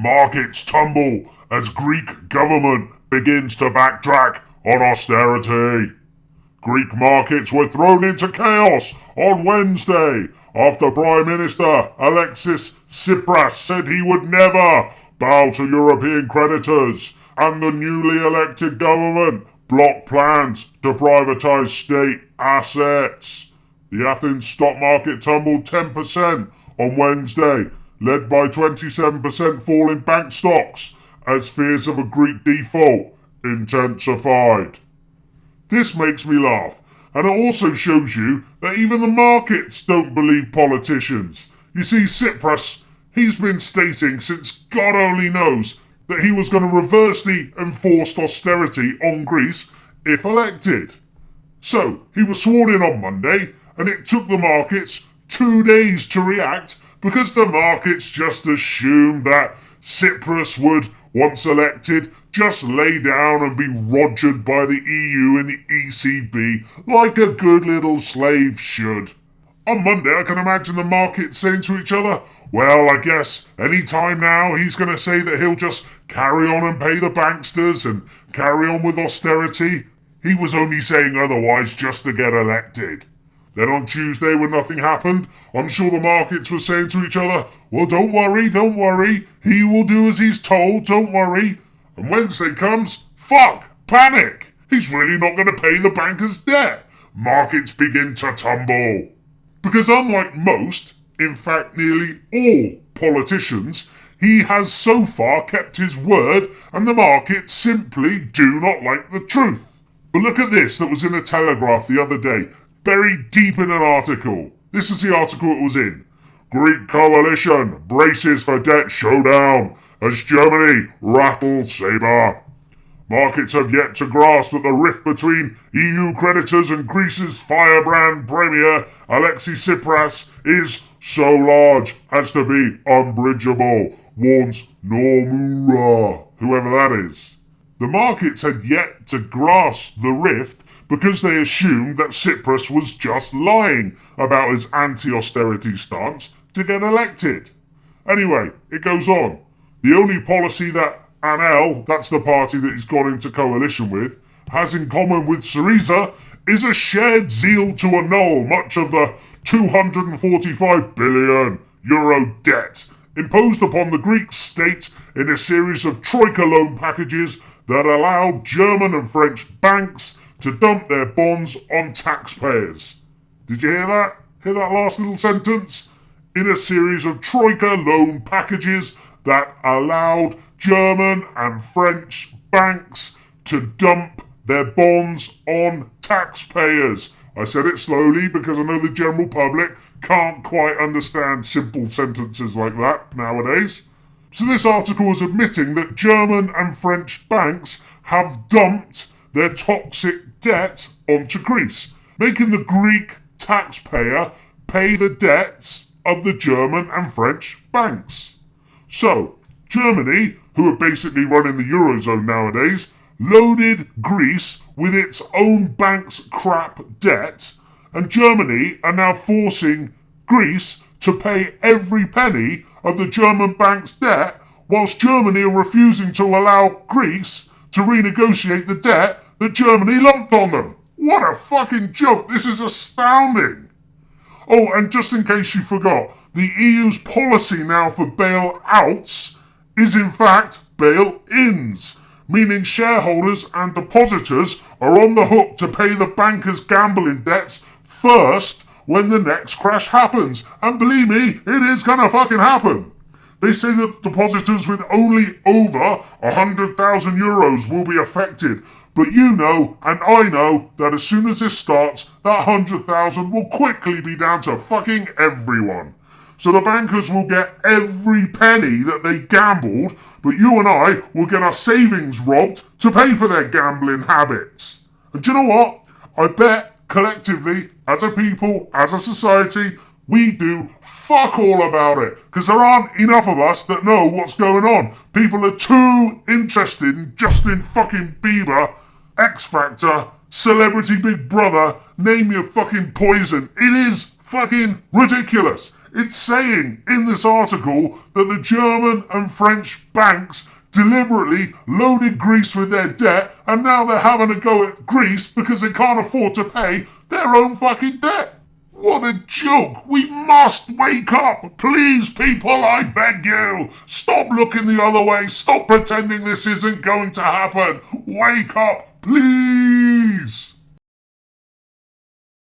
Markets tumble as Greek government begins to backtrack on austerity. Greek markets were thrown into chaos on Wednesday after Prime Minister Alexis Tsipras said he would never bow to European creditors, and the newly elected government blocked plans to privatise state assets. The Athens stock market tumbled 10% on Wednesday, led by 27% fall in bank stocks as fears of a Greek default intensified. This makes me laugh, and it also shows you that even the markets don't believe politicians. You see, Tsipras, he's been stating since God only knows that he was going to reverse the enforced austerity on Greece if elected. So, he was sworn in on Monday, and it took the markets 2 days to react because the markets just assumed that Tsipras would, once elected, just lay down and be rogered by the EU and the ECB like a good little slave should. On Monday, I can imagine the markets saying to each other, well, I guess any time now he's going to say that he'll just carry on and pay the banksters and carry on with austerity. He was only saying otherwise just to get elected. Then on Tuesday, when nothing happened, I'm sure the markets were saying to each other, well, don't worry, he will do as he's told, don't worry. And Wednesday comes, fuck, panic. He's really not going to pay the bankers' debt. Markets begin to tumble. Because unlike most, in fact nearly all politicians, he has so far kept his word and the markets simply do not like the truth. But look at this that was in the Telegraph the other day, buried deep in an article. This is the article it was in. Greek coalition braces for debt showdown as Germany rattles sabre. Markets have yet to grasp that the rift between EU creditors and Greece's firebrand premier Alexis Tsipras is so large as to be unbridgeable, warns Nomura, whoever that is. The markets had yet to grasp the rift because they assumed that Tsipras was just lying about his anti-austerity stance to get elected. Anyway, it goes on. The only policy that ANL, that's the party that he's gone into coalition with, has in common with Syriza is a shared zeal to annul much of the €245 billion debt imposed upon the Greek state in a series of troika loan packages that allowed German and French banks to dump their bonds on taxpayers. Did you hear that? Hear that last little sentence? In a series of troika loan packages that allowed German and French banks to dump their bonds on taxpayers. I said it slowly because I know the general public can't quite understand simple sentences like that nowadays. So this article is admitting that German and French banks have dumped their toxic debt onto Greece, making the Greek taxpayer pay the debts of the German and French banks. So, Germany, who are basically running the Eurozone nowadays, loaded Greece with its own bank's crap debt, and Germany are now forcing Greece to pay every penny of the German bank's debt, whilst Germany are refusing to allow Greece to renegotiate the debt that Germany lumped on them. What a fucking joke. This is astounding. Oh, and just in case you forgot, the EU's policy now for bailouts is in fact bail-ins, meaning shareholders and depositors are on the hook to pay the bankers' gambling debts first when the next crash happens. And believe me, it is gonna fucking happen. They say that depositors with only over €100,000 will be affected. But you know, and I know, that as soon as this starts, that 100,000 will quickly be down to fucking everyone. So the bankers will get every penny that they gambled, but you and I will get our savings robbed to pay for their gambling habits. And do you know what? I bet collectively, as a people, as a society, we do fuck all about it, because there aren't enough of us that know what's going on. People are too interested in Justin fucking Bieber, X Factor, Celebrity Big Brother, name your fucking poison. It is fucking ridiculous. It's saying in this article that the German and French banks deliberately loaded Greece with their debt, and now they're having a go at Greece because they can't afford to pay their own fucking debt. What a joke! We must wake up! Please, people, I beg you! Stop looking the other way! Stop pretending this isn't going to happen! Wake up, please!